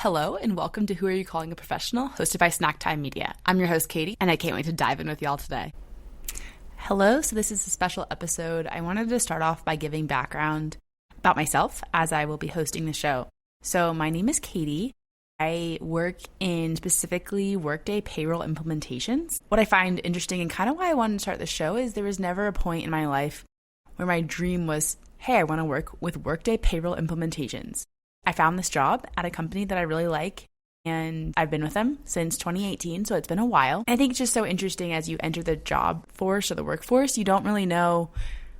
Hello and welcome to Who Are You Calling a Professional, hosted by Snacktime Media. I'm your host, Katie, and I can't wait to dive in with y'all today. Hello, so this is a special episode. I wanted to start off by giving background about myself as I will be hosting the show. So my name is Katie. I work in specifically Workday payroll implementations. What I find interesting and kind of why I wanted to start the show is there was never a point in my life where my dream was, hey, I want to work with Workday payroll implementations. I found this job at a company that I really like, and I've been with them since 2018, so it's been a while. And I think it's just so interesting as you enter the job force or the workforce, you don't really know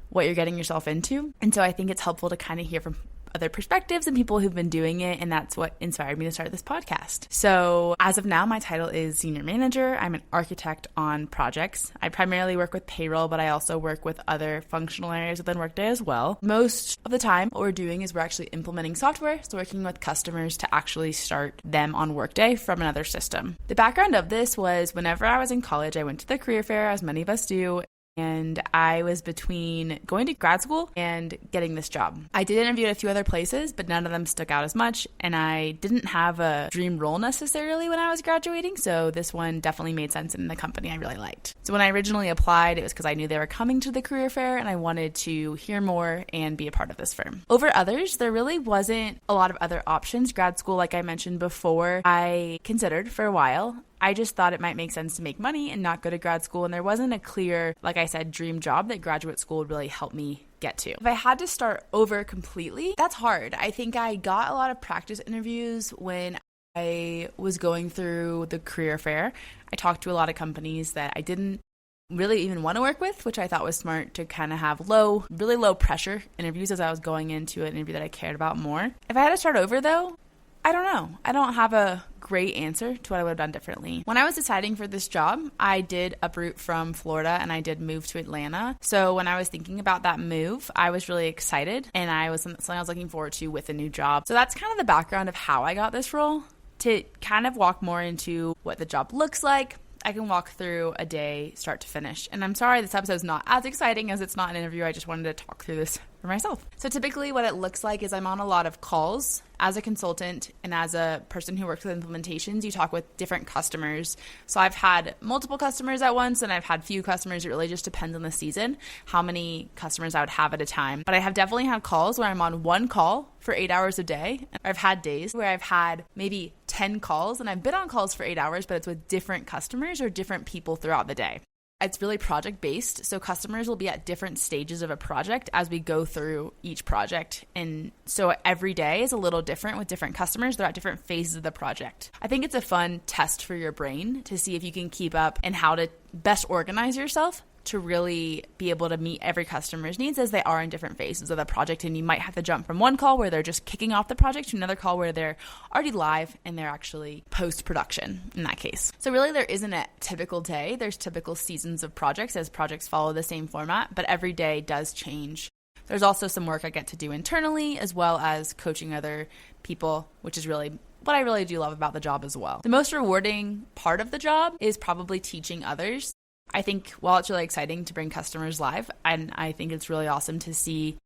what you're getting yourself into. And so I think it's helpful to kind of hear from other perspectives and people who've been doing it, and that's what inspired me to start this podcast. So as of now, my title is Senior Manager. I'm an architect on projects. I primarily work with payroll, but I also work with other functional areas within Workday as well. Most of the time, what we're doing is we're actually implementing software, so working with customers to actually start them on Workday from another system. The background of this was whenever I was in college, I went to the career fair, as many of us do, and I was between going to grad school and getting this job. I did interview at a few other places, but none of them stuck out as much, and I didn't have a dream role necessarily when I was graduating, so this one definitely made sense in the company I really liked. So when I originally applied, it was because I knew they were coming to the career fair, and I wanted to hear more and be a part of this firm. Over others, there really wasn't a lot of other options. Grad school, like I mentioned before, I considered for a while. I just thought it might make sense to make money and not go to grad school. And there wasn't a clear, like I said, dream job that graduate school would really help me get to. If I had to start over completely, that's hard. I think I got a lot of practice interviews when I was going through the career fair. I talked to a lot of companies that I didn't really even want to work with, which I thought was smart to kind of have really low pressure interviews as I was going into an interview that I cared about more. If I had to start over though, I don't know. I don't have a great answer to what I would have done differently. When I was deciding for this job, I did uproot from Florida and I did move to Atlanta. So when I was thinking about that move, I was really excited and I was something I was looking forward to with a new job. So that's kind of the background of how I got this role. To kind of walk more into what the job looks like, I can walk through a day start to finish. And I'm sorry this episode is not as exciting as it's not an interview. I just wanted to talk through this for myself. So typically what it looks like is I'm on a lot of calls as a consultant and as a person who works with implementations. You talk with different customers. So I've had multiple customers at once and I've had few customers. It really just depends on the season, how many customers I would have at a time. But I have definitely had calls where I'm on one call for 8 hours a day. I've had days where I've had maybe 10 calls and I've been on calls for 8 hours, but it's with different customers or different people throughout the day. It's really project based, so customers will be at different stages of a project as we go through each project. And so every day is a little different with different customers. They're at different phases of the project. I think it's a fun test for your brain to see if you can keep up and how to best organize yourself to really be able to meet every customer's needs as they are in different phases of the project. And you might have to jump from one call where they're just kicking off the project to another call where they're already live and they're actually post-production in that case. So really there isn't a typical day. There's typical seasons of projects as projects follow the same format, but every day does change. There's also some work I get to do internally as well as coaching other people, which is really what I really do love about the job as well. The most rewarding part of the job is probably teaching others. I think while it's really exciting to bring customers live, and I think it's really awesome to see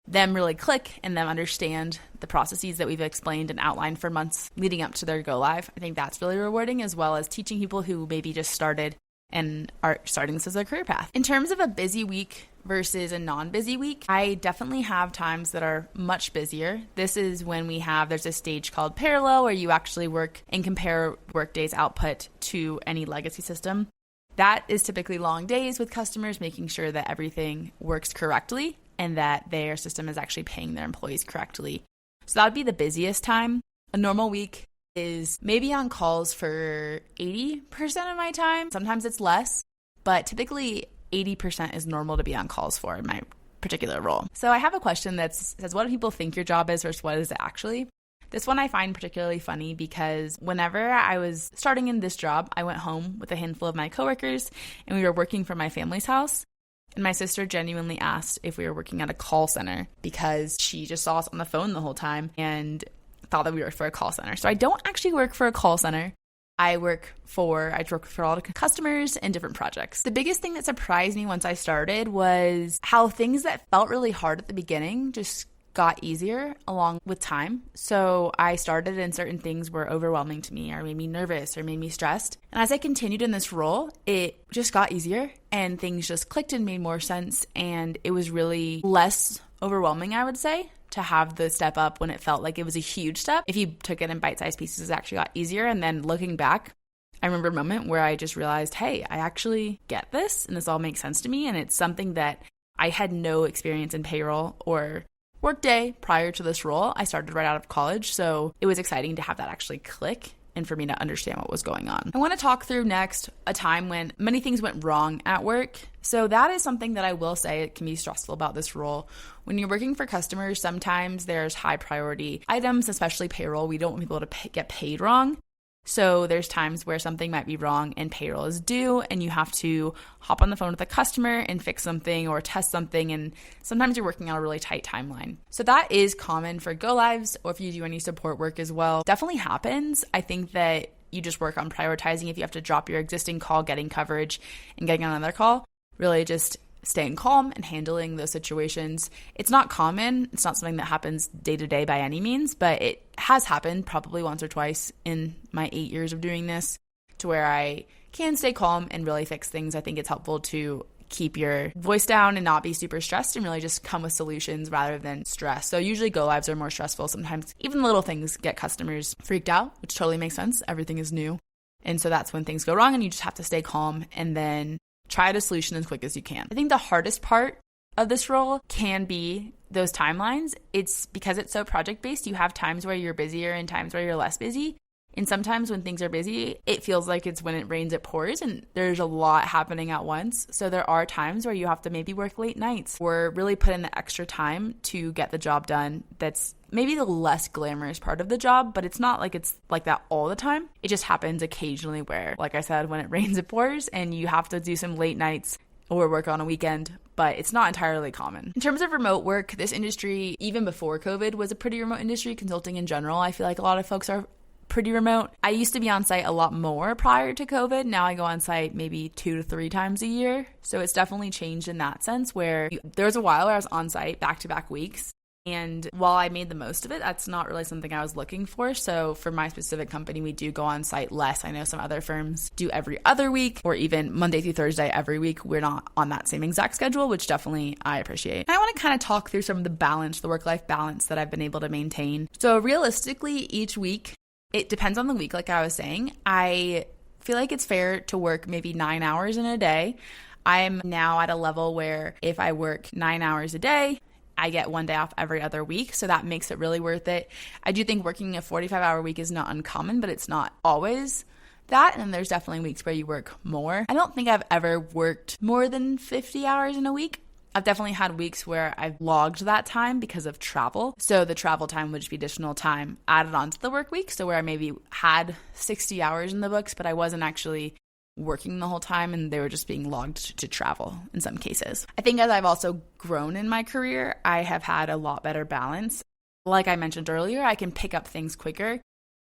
them really click and them understand the processes that we've explained and outlined for months leading up to their go live. I think that's really rewarding, as well as teaching people who maybe just started and are starting this as their career path. In terms of a busy week versus a non-busy week, I definitely have times that are much busier. This is when there's a stage called parallel where you actually work and compare Workday's output to any legacy system. That is typically long days with customers, making sure that everything works correctly and that their system is actually paying their employees correctly. So that would be the busiest time. A normal week is maybe on calls for 80% of my time. Sometimes it's less, but typically 80% is normal to be on calls for in my particular role. So I have a question that says, what do people think your job is versus what is it actually? This one I find particularly funny because whenever I was starting in this job, I went home with a handful of my coworkers and we were working from my family's house. And my sister genuinely asked if we were working at a call center because she just saw us on the phone the whole time and thought that we worked for a call center. So I don't actually work for a call center. I work for all the customers and different projects. The biggest thing that surprised me once I started was how things that felt really hard at the beginning just got easier along with time. So I started and certain things were overwhelming to me or made me nervous or made me stressed. And as I continued in this role, it just got easier and things just clicked and made more sense. And it was really less overwhelming, I would say, to have the step up when it felt like it was a huge step. If you took it in bite-sized pieces, it actually got easier. And then looking back, I remember a moment where I just realized, hey, I actually get this and this all makes sense to me. And it's something that I had no experience in payroll or Workday prior to this role. I started right out of college, so it was exciting to have that actually click and for me to understand what was going on. I want to talk through next a time when many things went wrong at work. So that is something that I will say it can be stressful about this role. When you're working for customers, sometimes there's high priority items, especially payroll. We don't want people to get paid wrong. So there's times where something might be wrong and payroll is due and you have to hop on the phone with a customer and fix something or test something. And sometimes you're working on a really tight timeline. So that is common for go lives or if you do any support work as well. Definitely happens. I think that you just work on prioritizing if you have to drop your existing call, getting coverage and getting on another call, really just staying calm and handling those situations. It's not common. It's not something that happens day to day by any means, but it has happened probably once or twice in my 8 years of doing this to where I can stay calm and really fix things. I think it's helpful to keep your voice down and not be super stressed and really just come with solutions rather than stress. So usually go lives are more stressful. Sometimes even little things get customers freaked out, which totally makes sense. Everything is new. And so that's when things go wrong and you just have to stay calm and then try a solution as quick as you can. I think the hardest part of this role can be those timelines. It's because it's so project-based, you have times where you're busier and times where you're less busy. And sometimes when things are busy, it feels like it's when it rains, it pours, and there's a lot happening at once. So there are times where you have to maybe work late nights or really put in the extra time to get the job done. That's maybe the less glamorous part of the job, but it's not like it's like that all the time. It just happens occasionally where, like I said, when it rains, it pours, and you have to do some late nights or work on a weekend, but it's not entirely common. In terms of remote work, this industry, even before COVID, was a pretty remote industry. Consulting in general, I feel like a lot of folks are pretty remote. I used to be on site a lot more prior to COVID. Now I go on site maybe 2 to 3 times a year. So it's definitely changed in that sense where there was a while where I was on site back-to-back weeks. And while I made the most of it, that's not really something I was looking for. So for my specific company, we do go on site less. I know some other firms do every other week or even Monday through Thursday every week. We're not on that same exact schedule, which definitely I appreciate. And I want to kind of talk through some of the balance, the work-life balance that I've been able to maintain. So realistically, each week, it depends on the week, like I was saying. I feel like it's fair to work maybe 9 hours in a day. I'm now at a level where if I work 9 hours a day, I get 1 day off every other week. So that makes it really worth it. I do think working a 45-hour week is not uncommon, but it's not always that. And there's definitely weeks where you work more. I don't think I've ever worked more than 50 hours in a week. I've definitely had weeks where I've logged that time because of travel. So the travel time would just be additional time added onto the work week. So where I maybe had 60 hours in the books, but I wasn't actually working the whole time and they were just being logged to travel in some cases. I think as I've also grown in my career, I have had a lot better balance. Like I mentioned earlier, I can pick up things quicker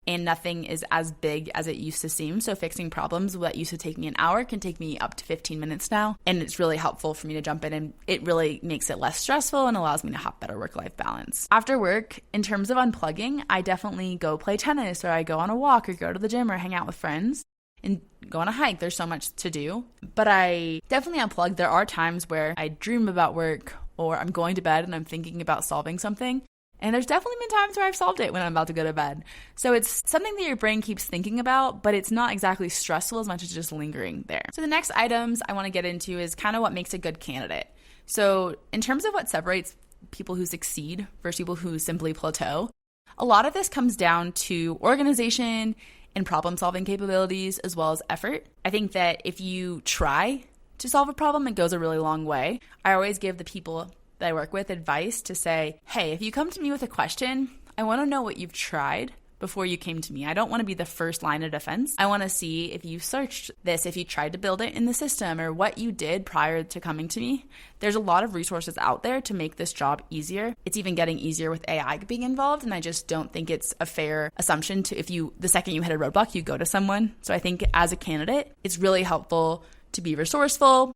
and nothing is as big as it used to seem. So fixing problems that used to take me an hour can take me up to 15 minutes now. And it's really helpful for me to jump in and it really makes it less stressful and allows me to have better work-life balance. After work, in terms of unplugging, I definitely go play tennis or I go on a walk or go to the gym or hang out with friends and go on a hike. There's so much to do, but I definitely unplug. There are times where I dream about work or I'm going to bed and I'm thinking about solving something. And there's definitely been times where I've solved it when I'm about to go to bed. So it's something that your brain keeps thinking about, but it's not exactly stressful as much as just lingering there. So the next items I want to get into is kind of what makes a good candidate. So in terms of what separates people who succeed versus people who simply plateau, a lot of this comes down to organization and problem-solving capabilities as well as effort. I think that if you try to solve a problem, it goes a really long way. I always give the people that I work with advice to say, hey, if you come to me with a question, I want to know what you've tried before you came to me. I don't want to be the first line of defense. I want to see if you searched this, if you tried to build it in the system, or what you did prior to coming to me. There's a lot of resources out there to make this job easier. It's even getting easier with AI being involved, and I just don't think it's a fair assumption to the second you hit a roadblock, you go to someone. So I think as a candidate, it's really helpful to be resourceful,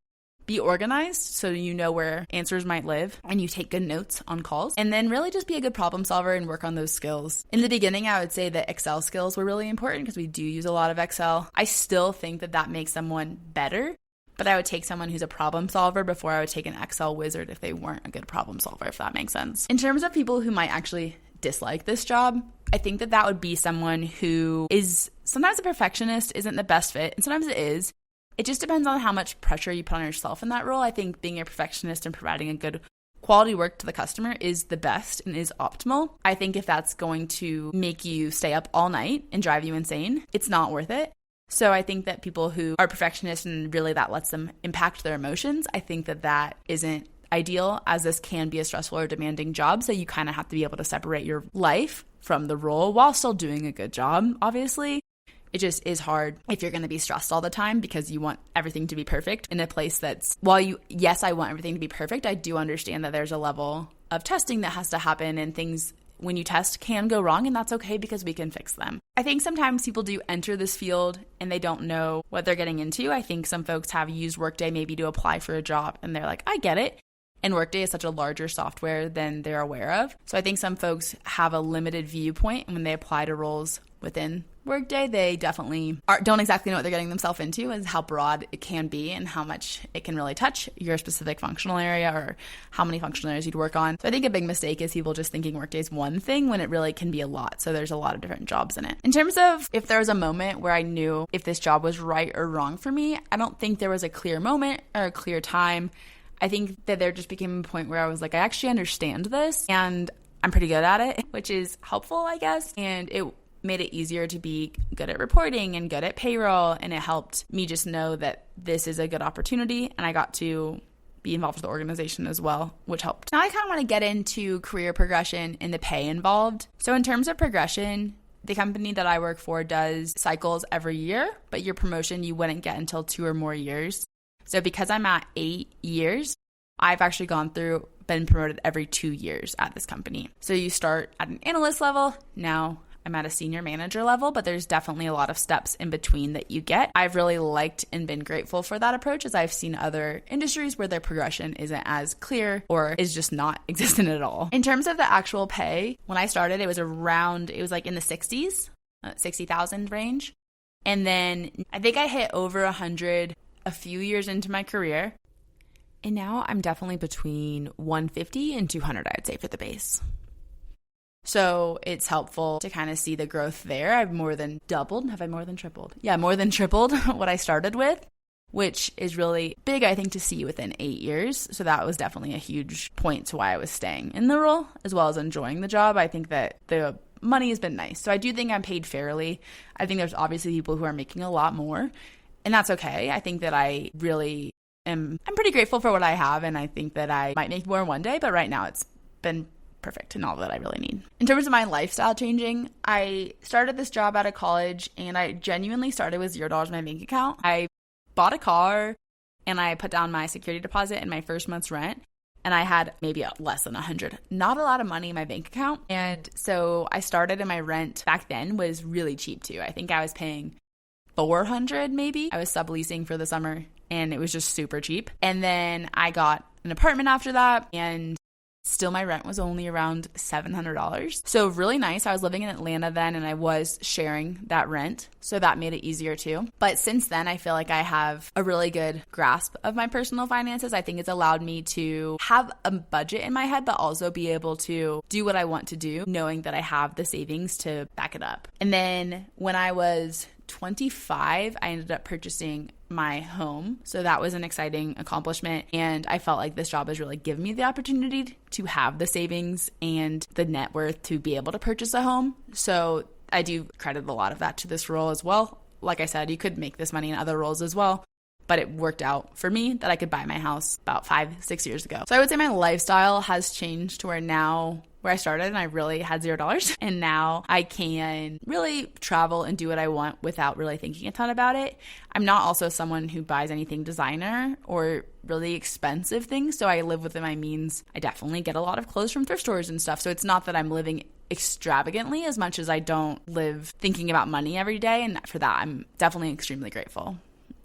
be organized so you know where answers might live and you take good notes on calls. And then really just be a good problem solver and work on those skills. In the beginning, I would say that Excel skills were really important because we do use a lot of Excel. I still think that that makes someone better, but I would take someone who's a problem solver before I would take an Excel wizard if they weren't a good problem solver, if that makes sense. In terms of people who might actually dislike this job, I think that that would be someone who is sometimes a perfectionist isn't the best fit, and sometimes it is. It just depends on how much pressure you put on yourself in that role. I think being a perfectionist and providing a good quality work to the customer is the best and is optimal. I think if that's going to make you stay up all night and drive you insane, it's not worth it. So I think that people who are perfectionists and really that lets them impact their emotions, I think that that isn't ideal, as this can be a stressful or demanding job. So you kind of have to be able to separate your life from the role while still doing a good job, obviously. It just is hard if you're going to be stressed all the time because you want everything to be perfect in a place that's, yes, I want everything to be perfect, I do understand that there's a level of testing that has to happen, and things when you test can go wrong, and that's okay because we can fix them. I think sometimes people do enter this field and they don't know what they're getting into. I think some folks have used Workday maybe to apply for a job and they're like, I get it. And Workday is such a larger software than they're aware of. So I think some folks have a limited viewpoint, and when they apply to roles within Workday, they definitely don't exactly know what they're getting themselves into, and how broad it can be and how much it can really touch your specific functional area or how many functional areas you'd work on. So I think a big mistake is people just thinking Workday is one thing when it really can be a lot. So there's a lot of different jobs in it. In terms of if there was a moment where I knew if this job was right or wrong for me, I don't think there was a clear moment or a clear time. I think that there just became a point where I was like, I actually understand this and I'm pretty good at it, which is helpful, I guess. And it made it easier to be good at reporting and good at payroll. And it helped me just know that this is a good opportunity. And I got to be involved with the organization as well, which helped. Now I kind of want to get into career progression and the pay involved. So in terms of progression, the company that I work for does cycles every year, but your promotion you wouldn't get until 2 or more years. So because I'm at 8 years, I've actually been promoted every 2 years at this company. So you start at an analyst level. Now I'm at a senior manager level, but there's definitely a lot of steps in between that you get. I've really liked and been grateful for that approach, as I've seen other industries where their progression isn't as clear or is just not existent at all. In terms of the actual pay, when I started, it was like in the 60s, 60,000 range. And then I think I hit over 100 a few years into my career. And now I'm definitely between 150 and 200, I'd say, for the base. So it's helpful to kind of see the growth there. I've more than doubled. Have I more than tripled? Yeah, more than tripled what I started with, which is really big, I think, to see within 8 years. So that was definitely a huge point to why I was staying in the role, as well as enjoying the job. I think that the money has been nice. So I do think I'm paid fairly. I think there's obviously people who are making a lot more, and that's okay. I think that I'm pretty grateful for what I have, and I think that I might make more one day, but right now it's been perfect and all that I really need. In terms of my lifestyle changing, I started this job out of college, and I genuinely started with $0 in my bank account. I bought a car, and I put down my security deposit and my first month's rent, and I had maybe less than 100. Not a lot of money in my bank account, and so I started, and my rent back then was really cheap too. I think I was paying $400 maybe. I was subleasing for the summer, and it was just super cheap. And then I got an apartment after that, and still my rent was only around $700. So really nice. I was living in Atlanta then, and I was sharing that rent, so that made it easier too. But since then, I feel like I have a really good grasp of my personal finances. I think it's allowed me to have a budget in my head, but also be able to do what I want to do, knowing that I have the savings to back it up. And then when I was 25, I ended up purchasing my home. So that was an exciting accomplishment. And I felt like this job has really given me the opportunity to have the savings and the net worth to be able to purchase a home. So I do credit a lot of that to this role as well. Like I said, you could make this money in other roles as well, but it worked out for me that I could buy my house about 5-6 years ago. So I would say my lifestyle has changed to where I started and I really had $0, and now I can really travel and do what I want without really thinking a ton about it. I'm not also someone who buys anything designer or really expensive things, so I live within my means. I definitely get a lot of clothes from thrift stores and stuff, so it's not that I'm living extravagantly as much as I don't live thinking about money every day, and for that I'm definitely extremely grateful.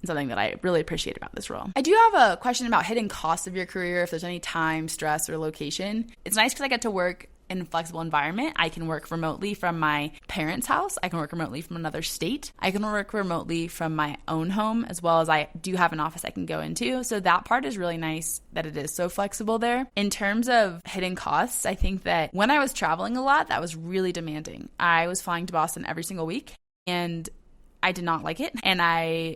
and something that I really appreciate about this role. I do have a question about hidden costs of your career, if there's any time, stress, or location. It's nice because I get to work in a flexible environment. I can work remotely from my parents' house. I can work remotely from another state. I can work remotely from my own home, as well as I do have an office I can go into. So that part is really nice that it is so flexible there. In terms of hidden costs, I think that when I was traveling a lot, that was really demanding. I was flying to Boston every single week, and I did not like it, and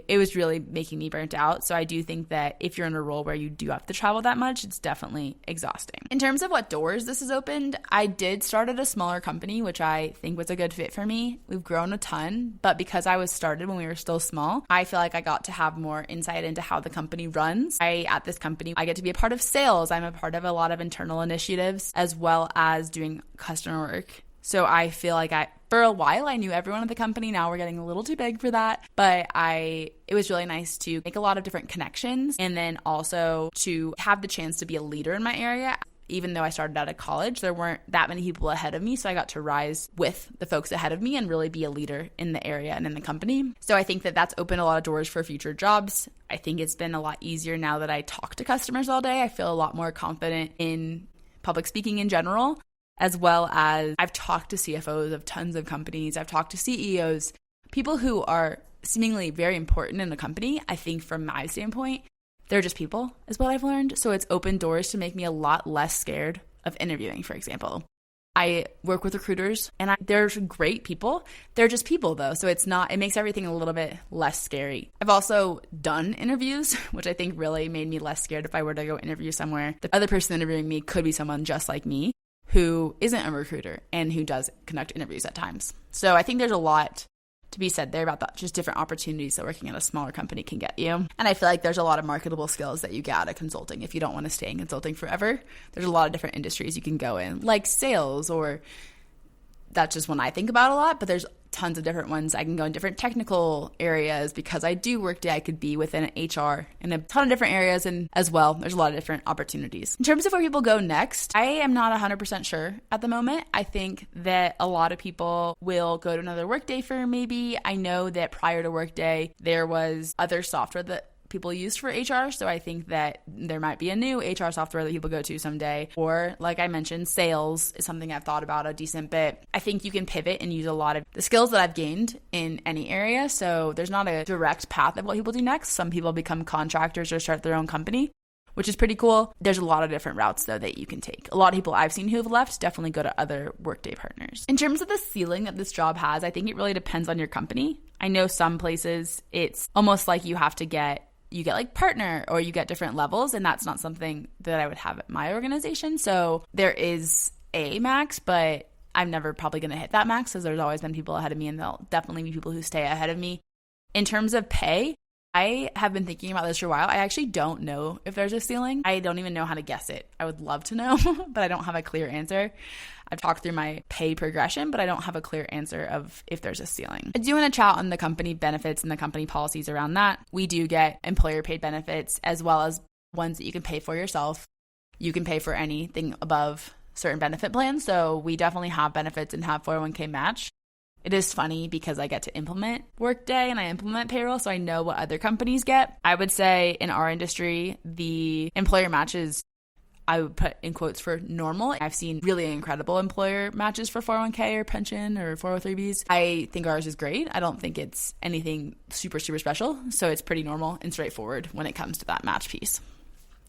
it was really making me burnt out. So I do think that if you're in a role where you do have to travel that much, it's definitely exhausting. In terms of what doors this has opened, I did start at a smaller company, which I think was a good fit for me. We've grown a ton, but because I was started when we were still small, I feel like I got to have more insight into how the company runs. At this company, I get to be a part of sales. I'm a part of a lot of internal initiatives, as well as doing customer work. So I feel like for a while, I knew everyone at the company. Now we're getting a little too big for that. But it was really nice to make a lot of different connections, and then also to have the chance to be a leader in my area. Even though I started out of college, there weren't that many people ahead of me. So I got to rise with the folks ahead of me and really be a leader in the area and in the company. So I think that that's opened a lot of doors for future jobs. I think it's been a lot easier now that I talk to customers all day. I feel a lot more confident in public speaking in general, as well as I've talked to CFOs of tons of companies. I've talked to CEOs, people who are seemingly very important in the company. I think from my standpoint, they're just people, is what I've learned. So it's opened doors to make me a lot less scared of interviewing, for example. I work with recruiters, and they're great people. They're just people, though, so it makes everything a little bit less scary. I've also done interviews, which I think really made me less scared if I were to go interview somewhere. The other person interviewing me could be someone just like me, who isn't a recruiter and who does conduct interviews at times. So I think there's a lot to be said there about just different opportunities that working at a smaller company can get you. And I feel like there's a lot of marketable skills that you get out of consulting. If you don't want to stay in consulting forever, there's a lot of different industries you can go in, like sales, or that's just one I think about a lot, but there's tons of different ones. I can go in different technical areas because I do Workday. I could be within HR in a ton of different areas, and as well, there's a lot of different opportunities. In terms of where people go next, I am not 100% sure at the moment. I think that a lot of people will go to another Workday firm maybe. I know that prior to Workday, there was other software that people used for HR. So I think that there might be a new HR software that people go to someday. Or like I mentioned, sales is something I've thought about a decent bit. I think you can pivot and use a lot of the skills that I've gained in any area. So there's not a direct path of what people do next. Some people become contractors or start their own company, which is pretty cool. There's a lot of different routes, though, that you can take. A lot of people I've seen who have left definitely go to other Workday partners. In terms of the ceiling that this job has, I think it really depends on your company. I know some places it's almost like you get like partner, or you get different levels, and that's not something that I would have at my organization. So there is a max, but I'm never probably going to hit that max, because there's always been people ahead of me, and there'll definitely be people who stay ahead of me. In terms of pay, I have been thinking about this for a while. I actually don't know if there's a ceiling. I don't even know how to guess it. I would love to know, but I don't have a clear answer. I've talked through my pay progression, but I don't have a clear answer of if there's a ceiling. I do want to chat on the company benefits and the company policies around that. We do get employer paid benefits, as well as ones that you can pay for yourself. You can pay for anything above certain benefit plans. So we definitely have benefits and have 401k match. It is funny because I get to implement Workday and I implement payroll, so I know what other companies get. I would say in our industry, the employer matches, I would put in quotes, for normal. I've seen really incredible employer matches for 401k or pension or 403bs. I think ours is great. I don't think it's anything super, super special. So it's pretty normal and straightforward when it comes to that match piece.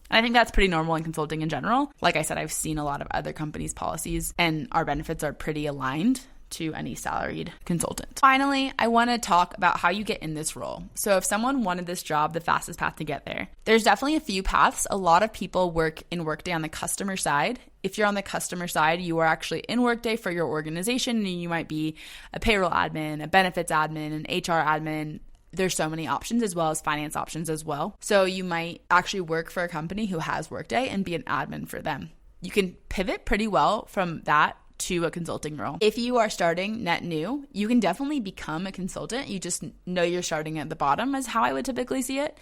And I think that's pretty normal in consulting in general. Like I said, I've seen a lot of other companies' policies, and our benefits are pretty aligned to any salaried consultant. Finally, I want to talk about how you get in this role. So if someone wanted this job, the fastest path to get there. There's definitely a few paths. A lot of people work in Workday on the customer side. If you're on the customer side, you are actually in Workday for your organization, and you might be a payroll admin, a benefits admin, an HR admin. There's so many options, as well as finance options as well. So you might actually work for a company who has Workday and be an admin for them. You can pivot pretty well from that to a consulting role. If you are starting net new, you can definitely become a consultant. You just know you're starting at the bottom, is how I would typically see it.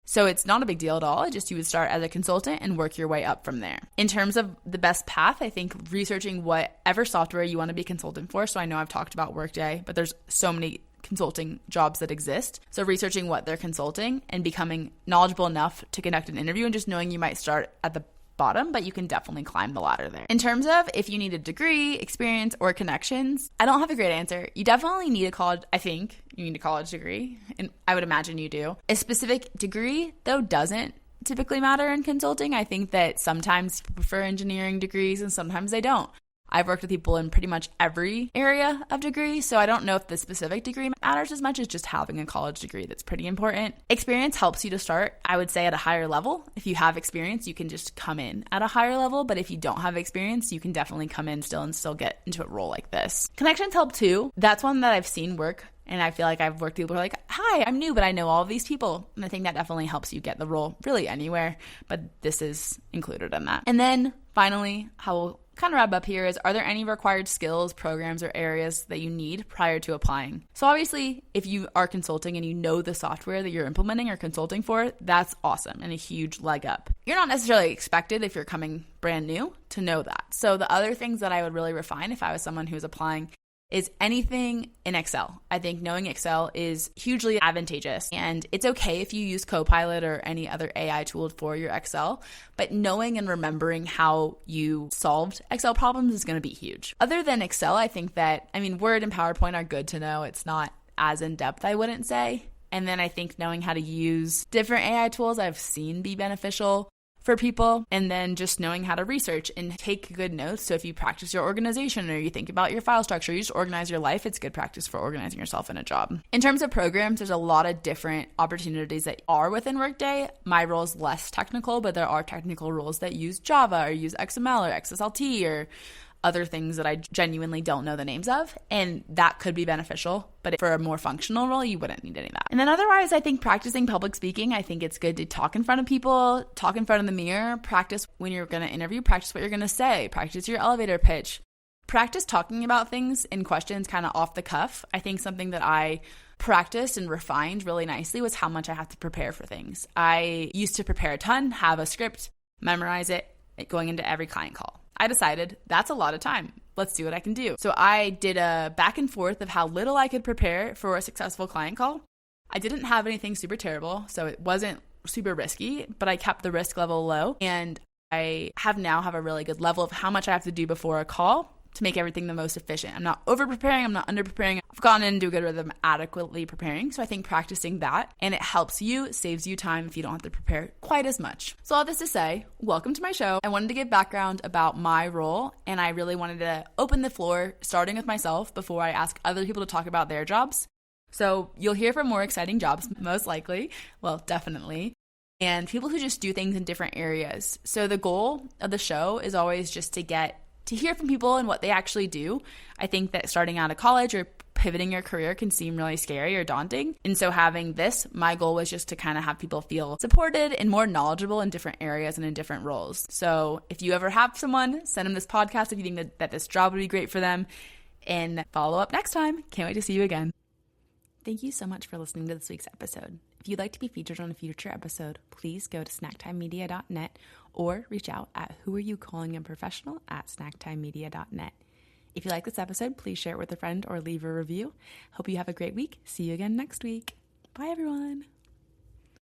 So it's not a big deal at all. Just you would start as a consultant and work your way up from there. In terms of the best path, I think researching whatever software you want to be a consultant for. So I know I've talked about Workday, but there's so many consulting jobs that exist. So researching what they're consulting and becoming knowledgeable enough to conduct an interview, and just knowing you might start at the bottom, but you can definitely climb the ladder there. In terms of if you need a degree, experience, or connections, I don't have a great answer. You definitely need I think you need a college degree, and I would imagine you do. A specific degree, though, doesn't typically matter in consulting. I think that sometimes people prefer engineering degrees and sometimes they don't. I've worked with people in pretty much every area of degree, so I don't know if the specific degree matters as much as just having a college degree. That's pretty important. Experience helps you to start, I would say, at a higher level. If you have experience, you can just come in at a higher level, but if you don't have experience, you can definitely come in still and still get into a role like this. Connections help too. That's one that I've seen work, and I feel like I've worked with people who are like, hi, I'm new, but I know all of these people. And I think that definitely helps you get the role really anywhere, but this is included in that. And then finally, how we'll kind of wrap up here is, are there any required skills, programs, or areas that you need prior to applying? So obviously, if you are consulting and you know the software that you're implementing or consulting for, that's awesome and a huge leg up. You're not necessarily expected, if you're coming brand new, to know that. So the other things that I would really refine if I was someone who's applying is anything in Excel. I think knowing Excel is hugely advantageous, and it's okay if you use Copilot or any other AI tool for your Excel, but knowing and remembering how you solved Excel problems is going to be huge. Other than Excel, I think that, Word and PowerPoint are good to know. It's not as in-depth, I wouldn't say. And then I think knowing how to use different AI tools I've seen be beneficial for people, and then just knowing how to research and take good notes. So if you practice your organization or you think about your file structure, you just organize your life, it's good practice for organizing yourself in a job. In terms of programs, there's a lot of different opportunities that are within Workday. My role is less technical, but there are technical roles that use Java or use XML or XSLT or other things that I genuinely don't know the names of, and that could be beneficial, but for a more functional role, you wouldn't need any of that. And then otherwise, I think practicing public speaking, I think it's good to talk in front of people, talk in front of the mirror, practice when you're going to interview, practice what you're going to say, practice your elevator pitch, practice talking about things in questions kind of off the cuff. I think something that I practiced and refined really nicely was how much I have to prepare for things. I used to prepare a ton, have a script, memorize it, going into every client call. I decided that's a lot of time. Let's see what I can do. So I did a back and forth of how little I could prepare for a successful client call. I didn't have anything super terrible, so it wasn't super risky, but I kept the risk level low. And I now have a really good level of how much I have to do before a call to make everything the most efficient. I'm not over preparing. I'm not under preparing. I've gotten into a good rhythm adequately preparing. So I think practicing that, and it helps you, saves you time if you don't have to prepare quite as much. So all this to say, welcome to my show. I wanted to give background about my role, and I really wanted to open the floor, starting with myself before I ask other people to talk about their jobs. So you'll hear from more exciting jobs, most likely. Well, definitely. And people who just do things in different areas. So the goal of the show is always just to hear from people and what they actually do. I think that starting out of college or pivoting your career can seem really scary or daunting. And so having this, my goal was just to kind of have people feel supported and more knowledgeable in different areas and in different roles. So if you ever have someone, send them this podcast if you think that this job would be great for them, and follow up next time. Can't wait to see you again. Thank you so much for listening to this week's episode. If you'd like to be featured on a future episode, please go to snacktimemedia.net or reach out at whoareyoucallingaprofessional@snacktimemedia.net. If you like this episode, please share it with a friend or leave a review. Hope you have a great week. See you again next week. Bye, everyone.